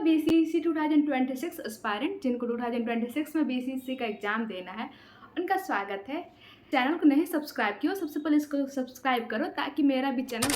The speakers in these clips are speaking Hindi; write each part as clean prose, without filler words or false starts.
बीसीईसी 2026 एस्पायरेंट जिनको 2026 में बीसीईसी का एग्ज़ाम देना है, उनका स्वागत है। चैनल को नहीं सब्सक्राइब किया हो, सबसे पहले इसको सब्सक्राइब करो ताकि मेरा भी चैनल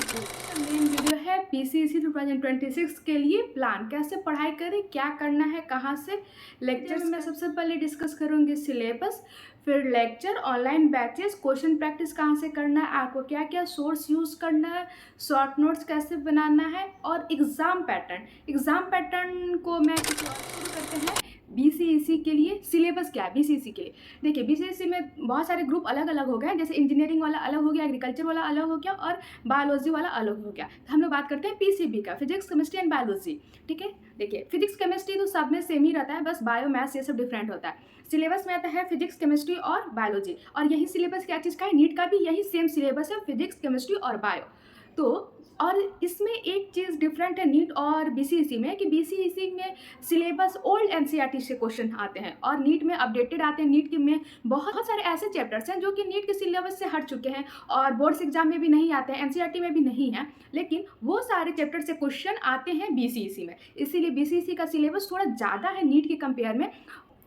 मेन वीडियो है बीसीईसी 2026 के लिए प्लान कैसे पढ़ाई करें, क्या करना है, कहाँ से लेक्चर्स में सबसे पहले डिस्कस करूँगी सिलेबस, फिर lecture, online batches, question practice कहाँ से करना है, आपको क्या क्या सोर्स यूज़ करना है, शॉर्ट नोट्स कैसे बनाना है और एग्ज़ाम पैटर्न को मैं शुरू करते हैं। बीसीईसी के लिए सिलेबस क्या है बीसीईसी के लिए? देखिए बीसीईसी में बहुत सारे ग्रुप अलग अलग हो गए, जैसे इंजीनियरिंग वाला अलग हो गया, एग्रीकल्चर वाला अलग हो गया और बायोलॉजी वाला अलग हो गया। तो हम लोग बात करते हैं पीसीबी का, फिजिक्स केमिस्ट्री एंड बायोलॉजी। ठीक है, देखिए फिजिक्स केमिस्ट्री तो सब में सेम ही रहता है, बस बायो मैथ्स ये सब डिफरेंट होता है। सिलेबस में आता है फिजिक्स केमिस्ट्री और बायोलॉजी, और यही सिलेबस क्या चीज़ का है, नीट का भी यही सेम सिलेबस है, फिजिक्स केमिस्ट्री और बायो। तो और इसमें एक चीज़ डिफरेंट है नीट और बीसीईसी में कि बीसीईसी में सिलेबस ओल्ड एनसीईआरटी से क्वेश्चन आते हैं और नीट में अपडेटेड आते हैं। नीट के में बहुत सारे ऐसे चैप्टर्स हैं जो कि नीट के सिलेबस से हट चुके हैं और बोर्ड्स एग्जाम में भी नहीं आते हैं, एनसीईआरटी में भी नहीं है, लेकिन वो सारे चैप्टर से क्वेश्चन आते हैं बीसीईसी में। इसीलिए बीसीईसी का सिलेबस थोड़ा ज़्यादा है नीट के कंपेयर में।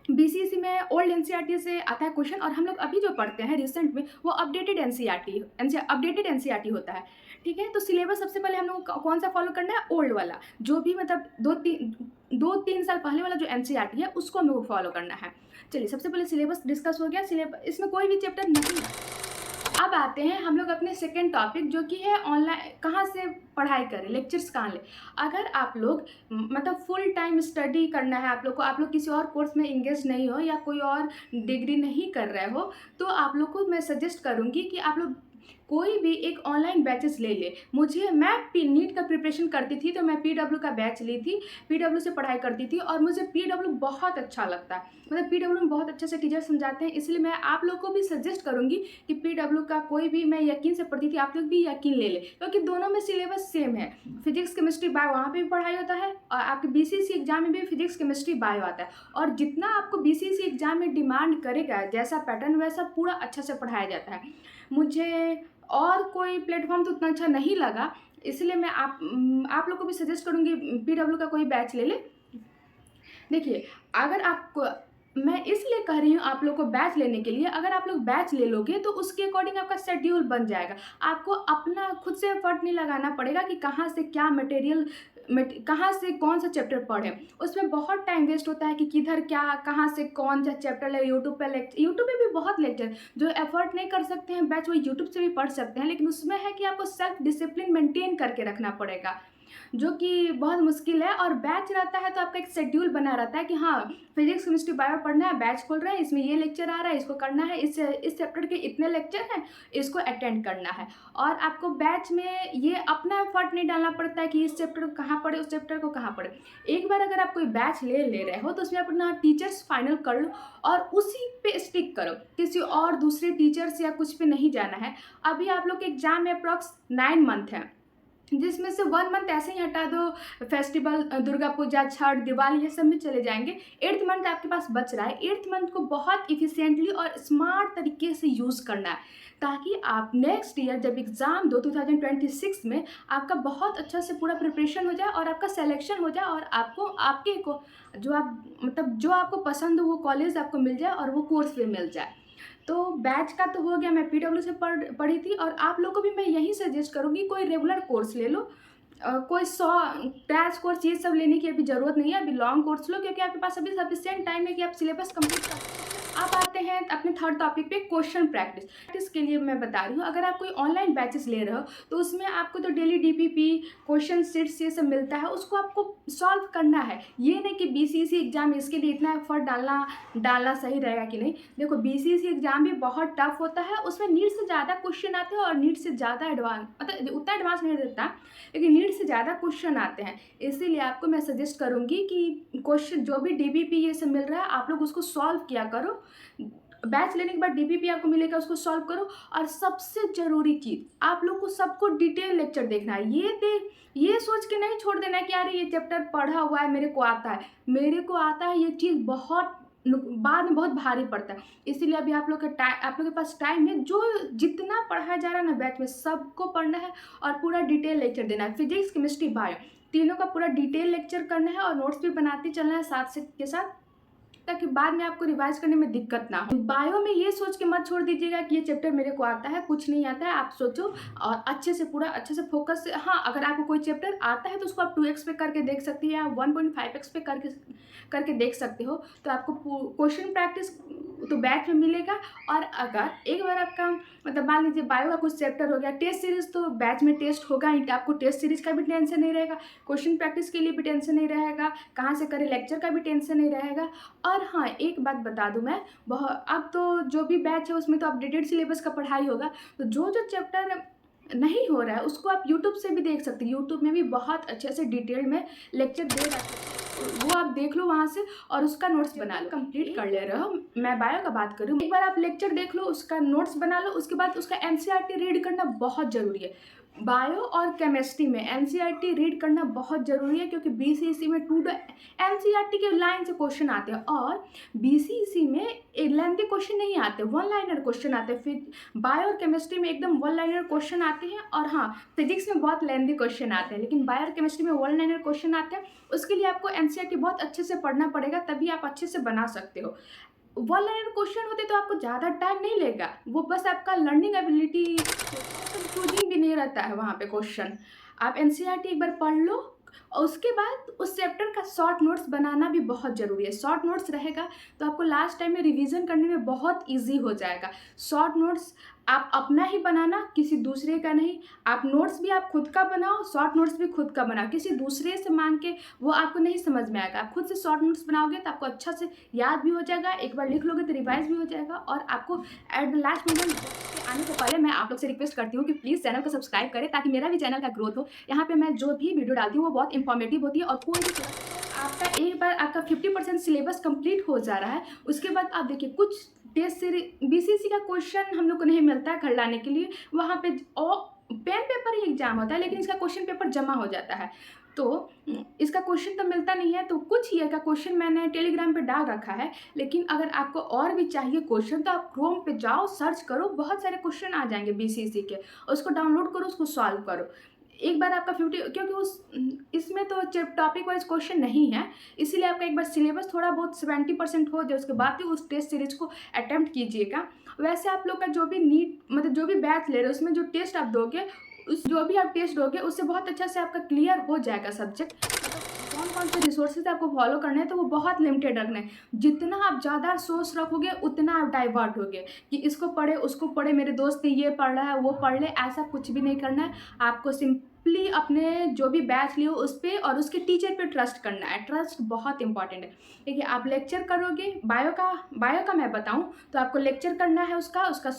बीसीईसी में ओल्ड एनसीईआरटी से आता है क्वेश्चन, और हम लोग अभी जो पढ़ते हैं रिसेंट में वो अपडेटेड एनसीईआरटी होता है। ठीक है, तो सिलेबस सबसे पहले हम लोग कौन सा फॉलो करना है, ओल्ड वाला, जो भी मतलब दो तीन साल पहले वाला जो एनसीईआरटी है उसको हम लोग को फॉलो करना है। चलिए सबसे पहले सिलेबस डिस्कस हो गया, सिलेबस इसमें कोई भी चैप्टर नहीं है। अब आते हैं हम लोग अपने सेकेंड टॉपिक जो कि है ऑनलाइन कहाँ से पढ़ाई करें, लेक्चर्स कहाँ ले। अगर आप लोग मतलब फुल टाइम स्टडी करना है आप लोग किसी और कोर्स में इंगेज नहीं हो या कोई और डिग्री नहीं कर रहे हो, तो आप लोग को मैं सजेस्ट करूँगी कि आप लोग कोई भी एक ऑनलाइन बैचेस ले ले। मैं नीट का प्रिपरेशन करती थी तो मैं पीडब्ल्यू का बैच ली थी, पीडब्ल्यू से पढ़ाई करती थी और मुझे पीडब्ल्यू बहुत अच्छा लगता है। मतलब पीडब्ल्यू में बहुत अच्छे से टीचर समझाते हैं, इसलिए मैं आप लोग को भी सजेस्ट करूंगी कि पीडब्ल्यू का कोई भी, मैं यकीन से पढ़ती थी, आप लोग भी यकीन ले ले, क्योंकि दोनों में सिलेबस सेम है। फिजिक्स केमिस्ट्री बायो वहाँ पर भी पढ़ाई होता है और आपके बीसीईसी एग्जाम में भी फिजिक्स केमिस्ट्री बायो आता है, और जितना आपको बीसीईसी एग्जाम में डिमांड करेगा जैसा पैटर्न वैसा पूरा अच्छा से पढ़ाया जाता है। मुझे और कोई प्लेटफॉर्म तो उतना अच्छा नहीं लगा, इसलिए मैं आप लोग को भी सजेस्ट करूँगी पीडब्ल्यू का कोई बैच ले ले। देखिए अगर आपको, मैं इसलिए कह रही हूँ आप लोग को बैच लेने के लिए, अगर आप लोग बैच ले लोगे तो उसके अकॉर्डिंग आपका शेड्यूल बन जाएगा। आपको अपना खुद से एफर्ट नहीं लगाना पड़ेगा कि कहाँ से क्या मटेरियल, कहाँ से कौन सा चैप्टर पढ़ें। उसमें बहुत टाइम वेस्ट होता है कि किधर क्या, कहाँ से कौन सा चैप्टर ले। यूट्यूब पे भी बहुत लेक्चर, जो एफर्ट नहीं कर सकते हैं बैच वो यूट्यूब से भी पढ़ सकते हैं, लेकिन उसमें है कि आपको सेल्फ डिसिप्लिन मेंटेन करके रखना पड़ेगा, जो कि बहुत मुश्किल है। और बैच रहता है तो आपका एक शेड्यूल बना रहता है कि हाँ फिजिक्स केमिस्ट्री बायो पढ़ना है, बैच खोल रहे हैं, इसमें ये लेक्चर आ रहा है, इसको करना है, इस चैप्टर के इतने लेक्चर हैं, इसको अटेंड करना है। और आपको बैच में ये अपना एफर्ट नहीं डालना पड़ता है कि इस चैप्टर को कहाँ पढ़े, उस चैप्टर को कहाँ पढ़े। एक बार अगर आप कोई बैच ले रहे हो तो उसमें अपना टीचर्स फाइनल कर लो और उसी पे स्टिक करो, किसी और दूसरे टीचर्स या कुछ पे नहीं जाना है। अभी आप लोग के एग्जाम में अप्रॉक्स 9 मंथ है, जिसमें से 1 मंथ ऐसे ही हटा दो, फेस्टिवल दुर्गा पूजा, छठ, दिवाली, ये सब में चले जाएंगे। 8th मंथ आपके पास बच रहा है। 8th मंथ को बहुत इफिशिएंटली और स्मार्ट तरीके से यूज़ करना है, ताकि आप नेक्स्ट ईयर जब एग्ज़ाम दो 2026 में आपका बहुत अच्छा से पूरा प्रिपरेशन हो जाए और आपका सिलेक्शन हो जाए, और आपको आपके को जो आपको पसंद हो वो कॉलेज आपको मिल जाए और वो कोर्स भी मिल जाए। तो बैच का तो हो गया, मैं पीडब्ल्यू से पढ़ी थी, और आप लोगों को भी मैं यही सजेस्ट करूँगी कोई रेगुलर कोर्स ले लो। कोई 100 क्रैश कोर्स ये सब लेने की अभी ज़रूरत नहीं है, अभी लॉन्ग कोर्स लो, क्योंकि आपके पास अभी सफिशिएंट टाइम है कि आप सिलेबस कंप्लीट कर सकते हैं। अब आते हैं अपने थर्ड टॉपिक पे, क्वेश्चन प्रैक्टिस के लिए मैं बता रही हूँ। अगर आप कोई ऑनलाइन बैचेस ले रहे हो तो उसमें आपको तो डेली डीपीपी, क्वेश्चन सीट्स ये सब मिलता है, उसको आपको सॉल्व करना है। ये नहीं कि बीसीईसी एग्जाम इसके लिए इतना एफर्ट डालना सही रहेगा कि नहीं। देखो बीसीईसी एग्जाम भी बहुत टफ होता है, उसमें नीट से ज़्यादा क्वेश्चन आते हैं और नीट से ज़्यादा एडवांस, मतलब उतना एडवांस नहीं देता, लेकिन नीट से ज़्यादा क्वेश्चन आते हैं। इसीलिए आपको मैं सजेस्ट करूँगी कि क्वेश्चन जो भी डीबीपी ये सब मिल रहा है आप लोग उसको सॉल्व किया करो। बैच लेने के बाद डीबीपी आपको मिलेगा, उसको सॉल्व करो। और सबसे ज़रूरी चीज़, आप लोग को सबको डिटेल लेक्चर देखना है। ये सोच के नहीं छोड़ देना है कि यार ये चैप्टर पढ़ा हुआ है, मेरे को आता है, ये चीज़ बहुत बाद में बहुत भारी पड़ता है। इसीलिए अभी आप लोग के पास टाइम है, जो जितना पढ़ाया जा रहा है ना बैच में सबको पढ़ना है और पूरा डिटेल लेक्चर देना है। फिजिक्स केमिस्ट्री बायो तीनों का पूरा डिटेल लेक्चर करना है और नोट्स भी बनाते चलना है साथ से के साथ, ताकि बाद में आपको रिवाइज करने में दिक्कत ना हो। बायो में ये सोच के मत छोड़ दीजिएगा कि ये चैप्टर मेरे को आता है, कुछ नहीं आता है। आप सोचो और अच्छे से पूरा अच्छे से फोकस से, हाँ अगर आपको कोई चैप्टर आता है तो उसको आप 2x पे करके देख सकती हैं या 1.5x पे करके देख सकते हो। तो आपको क्वेश्चन प्रैक्टिस तो बैच में मिलेगा। और अगर एक बार आपका मतलब मान लीजिए बायो का कुछ चैप्टर हो गया, टेस्ट सीरीज तो बैच में टेस्ट होगा ही, आपको टेस्ट सीरीज का भी टेंशन नहीं रहेगा, क्वेश्चन प्रैक्टिस के लिए भी टेंशन नहीं रहेगा, कहाँ से करें लेक्चर का भी टेंशन नहीं रहेगा। और हाँ एक बात बता दूं मैं, बहुत अब तो जो भी बैच है उसमें तो अपडेटेड सिलेबस का पढ़ाई होगा, तो जो चैप्टर नहीं हो रहा है उसको आप यूट्यूब से भी देख सकते हैं। यूट्यूब में भी बहुत अच्छे से डिटेल में लेक्चर दे रहा है, वो आप देख लो वहाँ से और उसका नोट्स बना लो, कंप्लीट कर ले रहे हो। मैं बायो का बात करूँ, एक बार आप लेक्चर देख लो, उसका नोट्स बना लो, उसके बाद उसका एनसीईआरटी रीड करना बहुत ज़रूरी है। बायो और केमिस्ट्री में एनसीईआरटी रीड करना बहुत ज़रूरी है, क्योंकि बीसीईसी में एनसीईआरटी के लाइन से क्वेश्चन आते हैं और बीसीईसी में लेंथी क्वेश्चन नहीं आते, वन लाइनर क्वेश्चन आते हैं। फिर बायो और केमिस्ट्री में एकदम वन लाइनर क्वेश्चन आते हैं, और हाँ फिजिक्स में बहुत लेंथी क्वेश्चन आते हैं, लेकिन बायो और केमिस्ट्री में वन लाइनर क्वेश्चन आते हैं। उसके लिए आपको एनसीईआरटी बहुत अच्छे से पढ़ना पड़ेगा, तभी आप अच्छे से बना सकते हो। वन लाइनर क्वेश्चन होते तो आपको ज़्यादा टाइम नहीं लेगा, वो बस आपका लर्निंग एबिलिटी कंफ्यूजिंग भी नहीं रहता है वहाँ पे क्वेश्चन। आप एनसीईआरटी एक बार पढ़ लो और उसके बाद उस चैप्टर का शॉर्ट नोट्स बनाना भी बहुत ज़रूरी है। शॉर्ट नोट्स रहेगा तो आपको लास्ट टाइम में रिवीजन करने में बहुत इजी हो जाएगा। शॉर्ट नोट्स आप अपना ही बनाना, किसी दूसरे का नहीं। आप नोट्स भी आप खुद का बनाओ, शॉर्ट नोट्स भी खुद का बनाओ, किसी दूसरे से मांग के वो आपको नहीं समझ में आएगा। आप खुद से शॉर्ट नोट्स बनाओगे तो आपको अच्छा से याद भी हो जाएगा, एक बार लिख लोगे तो रिवाइज भी हो जाएगा। और आपको एट द लास्ट मोमेंट आने से पहले मैं आप लोग से रिक्वेस्ट करती हूँ कि प्लीज़ चैनल को सब्सक्राइब करें, ताकि मेरा भी चैनल का ग्रोथ हो। यहाँ पे मैं जो भी वीडियो डालती हूँ वो बहुत इंफॉर्मेटिव होती है, और कोई भी आपका एक बार आपका 50% सिलेबस कंप्लीट हो जा रहा है, उसके बाद आप देखिए कुछ टेस्ट सीरीज बीसीसी का क्वेश्चन हम लोग को नहीं मिलता है घर लाने के लिए, वहाँ पे पेन पेपर ही एग्जाम होता है, लेकिन इसका क्वेश्चन पेपर जमा हो जाता है, तो इसका क्वेश्चन तो मिलता नहीं है। तो कुछ ईयर का क्वेश्चन मैंने टेलीग्राम पे डाल रखा है, लेकिन अगर आपको और भी चाहिए क्वेश्चन तो आप क्रोम पे जाओ, सर्च करो, बहुत सारे क्वेश्चन आ जाएंगे बीसीसी के, उसको डाउनलोड करो, उसको सॉल्व करो। एक बार आपका 50, क्योंकि उस इसमें तो टॉपिक वाइज क्वेश्चन नहीं है, इसीलिए आपका एक बार सिलेबस थोड़ा बहुत 70% हो जाए, उसके बाद ही उस टेस्ट सीरीज को अटैम्प्ट कीजिएगा। वैसे आप लोग का जो भी नीट मतलब जो भी बैच ले रहे हो उसमें जो टेस्ट आप दोगे, उस जो भी आप टेस्ट दोगे उससे बहुत अच्छा से आपका क्लियर हो जाएगा सब्जेक्ट। कौन कौन से रिसोर्सेज आपको फॉलो करने हैं तो वो बहुत लिमिटेड रखना है। जितना आप ज़्यादा सोर्स रखोगे उतना आप डाइवर्ट होगे कि इसको पढ़े उसको पढ़े, मेरे दोस्त ने ये पढ़ रहा है वो पढ़ ले, ऐसा कुछ भी नहीं करना है। आपको सिंपली अपने जो भी बैच लियो उस पर और उसके टीचर पे ट्रस्ट करना है। ट्रस्ट बहुत इंपॉर्टेंट है। देखिए आप लेक्चर करोगे, बायो का मैं बताऊं तो आपको लेक्चर करना है, उसका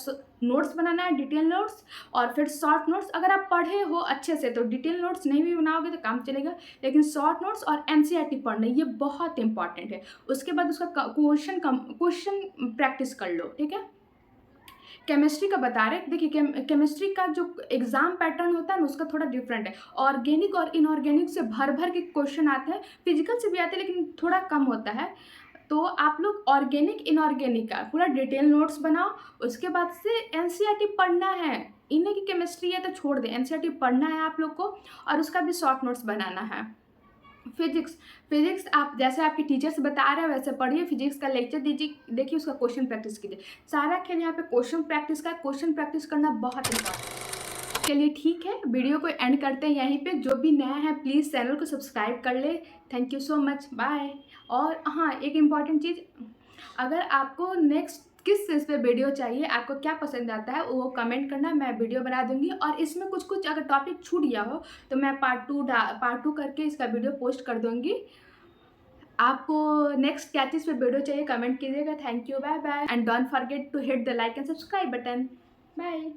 नोट्स बनाना है, डिटेल नोट्स, और फिर शॉर्ट नोट्स। अगर आप पढ़े हो अच्छे से तो डिटेल नोट्स नहीं भी बनाओगे तो काम चलेगा, लेकिन शॉर्ट नोट्स और एनसीईआरटी पढ़ना ये बहुत इंपॉर्टेंट है। उसके बाद उसका क्वेश्चन प्रैक्टिस कर लो, ठीक है। केमिस्ट्री का बता रहे, देखिए केमिस्ट्री का जो एग्जाम पैटर्न होता है ना उसका थोड़ा डिफरेंट है। ऑर्गेनिक और इनऑर्गेनिक से भर के क्वेश्चन आते हैं, फिजिकल से भी आते हैं लेकिन थोड़ा कम होता है। तो आप लोग ऑर्गेनिक इनऑर्गेनिक का पूरा डिटेल नोट्स बनाओ, उसके बाद से एनसीईआरटी पढ़ना है। इन्हें की केमिस्ट्री है तो छोड़ दें, एनसीईआरटी पढ़ना है आप लोग को, और उसका भी शॉर्ट नोट्स बनाना है। फिजिक्स आप जैसे आपके टीचर्स बता रहे हैं वैसे पढ़िए, फिजिक्स का लेक्चर दीजिए, देखिए उसका क्वेश्चन प्रैक्टिस कीजिए। सारा खेल यहाँ पे क्वेश्चन प्रैक्टिस करना बहुत इंपॉर्टेंट। चलिए ठीक है, वीडियो को एंड करते हैं यहीं पे। जो भी नया है प्लीज़ चैनल को सब्सक्राइब कर ले। Thank you so much, bye. और हाँ एक इम्पॉर्टेंट चीज़, अगर आपको नेक्स्ट किस चीज़ पे वीडियो चाहिए, आपको क्या पसंद आता है वो कमेंट करना, मैं वीडियो बना दूंगी। और इसमें कुछ अगर टॉपिक छूट गया हो तो मैं पार्ट टू करके इसका वीडियो पोस्ट कर दूंगी। आपको नेक्स्ट क्या चीज़ पे वीडियो चाहिए कमेंट कीजिएगा। Thank you, bye bye, and don't forget to hit the like and subscribe button. Bye.